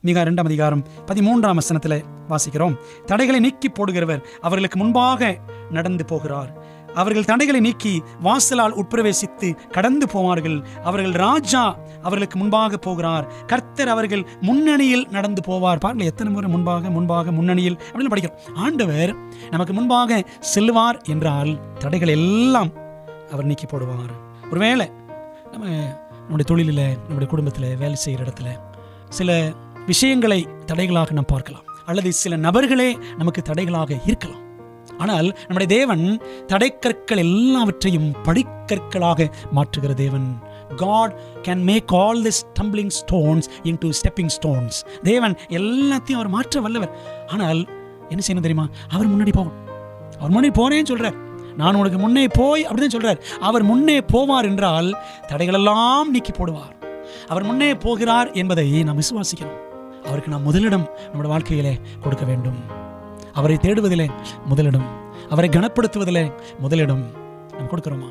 மீகா 2ஆம் அதிகாரம் 13ஆம் வசனத்தில் வாசிக்கிறோம். தடைகளை நீக்கி போடுகிறவர் அவர்களுக்கு முன்பாக நடந்து போகிறார். அவர்கள் தடைகளை நீக்கி வாசலால் உட்பிரவேசித்து கடந்து போவார்கள். அவர்கள் ராஜா அவர்களுக்கு முன்பாக போகிறார். கர்த்தர் அவர்கள் முன்னணியில் நடந்து போவார். பாருங்கள், எத்தனை முறை முன்பாக முன்னணியில் அப்படின்னு படிக்கிறோம். ஆண்டவர் நமக்கு முன்பாக செல்லுவார் என்றால் தடைகள் எல்லாம் அவர் நீக்கி போடுவார். ஒருவேளை நம்முடைய தொழிலில், நம்முடைய குடும்பத்தில், வேலை செய்கிற இடத்துல சில விஷயங்களை தடைகளாக நாம் பார்க்கலாம், அல்லது சில நபர்களே நமக்கு தடைகளாக இருக்கலாம். ஆனால் நம்முடைய தேவன் தடைக்கற்கள் எல்லாவற்றையும் படிக்கற்களாக மாற்றுகிற தேவன். God can make all the stumbling stones into stepping stones. தேவன் எல்லாத்தையும் அவர் மாற்ற வல்லவர். ஆனால் என்ன செய்யணும் தெரியுமா? அவர் முன்னாடி போகணும். அவர் முன்னாடி போறேன்னு சொல்றார். நான் உனக்கு முன்னே போய் அப்படின்னு சொல்றார். அவர் முன்னே போவார் என்றால் தடைகளெல்லாம் நீக்கி போடுவார். அவர் முன்னே போகிறார் என்பதை நாம் விசுவாசிக்கிறோம். அவருக்கு நாம் முதலிடம் நம்முடைய வாழ்க்கையிலே கொடுக்க வேண்டும். அவரை தேடுவதிலே முதலிடம், அவரை கனப்படுத்துவதிலே முதலிடம் நாம் கொடுக்கிறோமா?